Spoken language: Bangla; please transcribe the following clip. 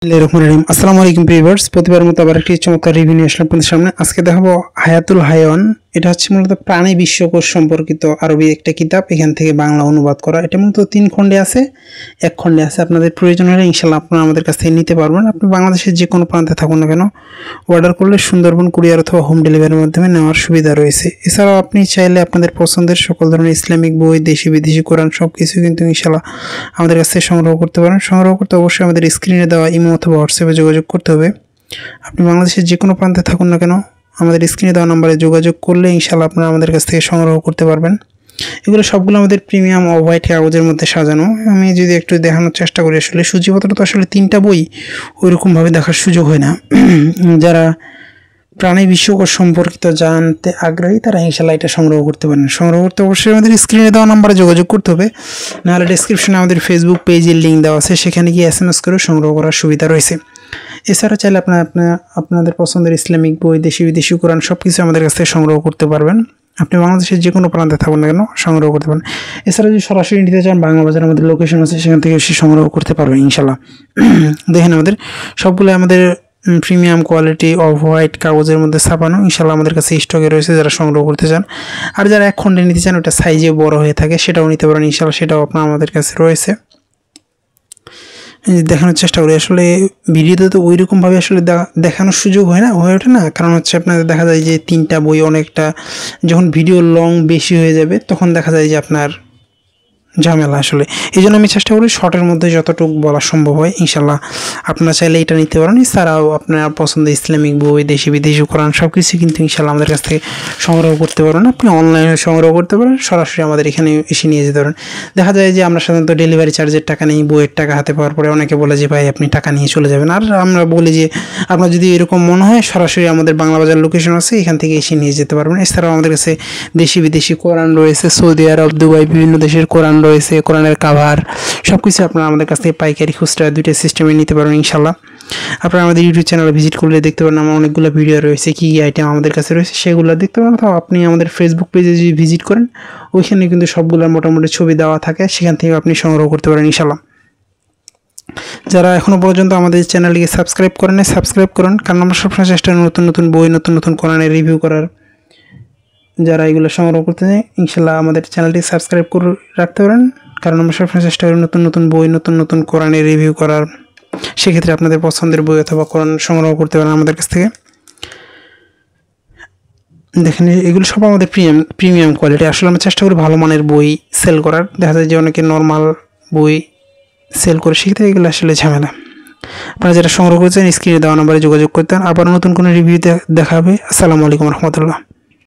আসসালামু আলাইকুম ভিউয়ার্স, প্রতিবার মতো আবার একটি চমৎকার রিভিউ নিয়ে আসলাম আপনাদের সামনে। আজকে দেখাবো হায়াতুল হায়াওয়ান। এটা হচ্ছে মূলত প্রাণী বিশ্বকোষ সম্পর্কিত আরবি একটা কিতাব, এখান থেকে বাংলা অনুবাদ করা। এটা মূলত 3 খণ্ডে আছে, 1 খণ্ডে আছে। আপনাদের প্রয়োজন হলে ইনশাআল্লাহ আপনারা আমাদের কাছ থেকে নিতে পারবেন। আপনি বাংলাদেশের যে কোনো প্রান্তে থাকুন না কেন, অর্ডার করলে সুন্দরবন কুরিয়ার অথবা হোম ডেলিভারির মাধ্যমে নেওয়ার সুবিধা রয়েছে। এছাড়াও আপনি চাইলে আপনাদের পছন্দের সকল ধরনের ইসলামিক বই, দেশি বিদেশি কোরআন সব কিছু কিন্তু ইনশাআল্লাহ আমাদের কাছ থেকে সংগ্রহ করতে পারেন। সংগ্রহ করতে অবশ্যই আমাদের স্ক্রিনে দেওয়া ইমো অথবা হোয়াটসঅ্যাপে যোগাযোগ করতে হবে। আপনি বাংলাদেশের যে কোনো প্রান্তে থাকুন না কেন, আমাদের স্ক্রিনে দেওয়া নাম্বারে যোগাযোগ করলে ইনশাআল্লাহ আপনারা আমাদের কাছ থেকে সংগ্রহ করতে পারবেন। এগুলো সবগুলো আমাদের প্রিমিয়াম অফ হোয়াইট কাগজের মধ্যে সাজানো। আমি যদি একটু দেখানোর চেষ্টা করি, আসলে সূচিপত্র তো আসলে 3টা বই ওইরকমভাবে দেখার সুযোগ হয় না। যারা প্রাণী বিশ্বকোষ সম্পর্কিত জানতে আগ্রহী তারা ইনশাআল্লাহ এটা সংগ্রহ করতে পারেন। সংগ্রহ করতে অবশ্যই আমাদের স্ক্রিনে দেওয়া নাম্বারে যোগাযোগ করতে হবে, নাহলে ডেসক্রিপশনে আমাদের ফেসবুক পেজের লিঙ্ক দেওয়া আছে, সেখানে গিয়ে SMS করে সংগ্রহ করার সুবিধা রয়েছে। এছাড়া চাইলে আপনাদের পছন্দের ইসলামিক বই, দেশি বিদেশি কোরআন সব কিছু আমাদের কাছ থেকে সংগ্রহ করতে পারবেন। আপনি বাংলাদেশের যে কোনো প্রান্তে থাকুন না কেন সংগ্রহ করতে পারেন। এছাড়া যদি সরাসরি নিতে চান, বাংলা বাজার আমাদের লোকেশন আছে, সেখান থেকে এসে সংগ্রহ করতে পারবেন ইনশাআল্লাহ। দেখেন আমাদের সবগুলো আমাদের প্রিমিয়াম কোয়ালিটি অফ হোয়াইট কাগজের মধ্যে ছাপানো, ইনশাআল্লাহ আমাদের কাছে স্টকে রয়েছে যারা সংগ্রহ করতে চান। আর যারা 1 খণ্ডে নিতে চান, ওটা সাইজে বড় হয়ে থাকে, সেটাও নিতে পারেন ইনশাআল্লাহ, সেটাও আপনার আমাদের কাছে রয়েছে। দেখানোর চেষ্টা করি। আসলে ভিডিওতে তো ওইরকমভাবে আসলে দেখানোর সুযোগ হয়ে ওঠে না, কারণ হচ্ছে আপনাদের দেখা যায় যে 3টা বই অনেকটা, যখন ভিডিও লং বেশি হয়ে যাবে তখন দেখা যায় যে আপনার ঝামেলা। আসলে এই জন্য আমি চেষ্টা করি শর্টের মধ্যে যতটুকু বলা সম্ভব হয়। ইনশাআল্লাহ আপনারা চাইলে এটা নিতে পারেন। এছাড়াও আপনার পছন্দের ইসলামিক বই, দেশি বিদেশি কোরআন সব কিছু কিন্তু ইনশাআল্লাহ আমাদের কাছ থেকে সংগ্রহ করতে পারেন। আপনি অনলাইনে সংগ্রহ করতে পারেন, সরাসরি আমাদের এখানে এসে নিয়ে যেতে পারেন। দেখা যায় যে আমরা সাধারণত ডেলিভারি চার্জের টাকা নেই, বইয়ের টাকা হাতে পাওয়ার পরে অনেকে বলে যে ভাই আপনি টাকা নিয়ে চলে যাবেন। আর আমরা বলি যে আপনার যদি এরকম মনে হয়, সরাসরি আমাদের বাংলা বাজার লোকেশন আছে, এখান থেকে এসে নিয়ে যেতে পারবেন। এছাড়াও আমাদের কাছে দেশি বিদেশি কোরআন রয়েছে, সৌদি আরব, দুবাই, বিভিন্ন দেশের কোরআন রয়েছে, কোরআনের কাভার সব কিছু আপনারা আমাদের কাছ থেকে পাইকারি, খুচরা দুইটা সিস্টেমে নিতে পারবেন ইনশাআল্লাহ। আপনারা আমাদের ইউটিউব চ্যানেলে ভিজিট করলে দেখতে পারেন আমার অনেকগুলো ভিডিও রয়েছে, কী কী আইটেম আমাদের কাছে রয়েছে সেগুলো দেখতে পারেন। অথবা আপনি আমাদের ফেসবুক পেজে যদি ভিজিট করেন, ওইখানে কিন্তু সবগুলোর মোটামুটি ছবি দেওয়া থাকে, সেখান থেকে আপনি সংগ্রহ করতে পারেন ইনশাআল্লাহ। যারা এখনও পর্যন্ত আমাদের চ্যানেলটিকে সাবস্ক্রাইব করেন, সাবস্ক্রাইব করুন, কারণ আমরা সবসময় চেষ্টা করি নতুন নতুন বই, নতুন নতুন কোরআনের রিভিউ করার। যারা এগুলো সংগ্রহ করতে চায় ইনশাআল্লাহ আমাদের চ্যানেলটি সাবস্ক্রাইব করে রাখতে পারেন, কারণ আমরা সবসময় চেষ্টা করি নতুন নতুন বই, নতুন নতুন কোরআনের রিভিউ করার। সেক্ষেত্রে আপনাদের পছন্দের বই অথবা কোরআন সংগ্রহ করতে পারেন আমাদের কাছ থেকে। দেখেন এগুলো সব আমাদের প্রিমিয়াম কোয়ালিটি। আসলে আমরা চেষ্টা করি ভালো মানের বই সেল করার। দেখা যায় যে অনেকে নর্মাল বই সেল করে, সেক্ষেত্রে এগুলো আসলে ঝামেলা। আপনারা যারা সংগ্রহ করেছেন স্ক্রিনে দেওয়া নাম্বারে যোগাযোগ করতে পারেন। আবার নতুন কোনো রিভিউ দেখা হবে। আসসালামু আলাইকুম রহমতুল্লাহ।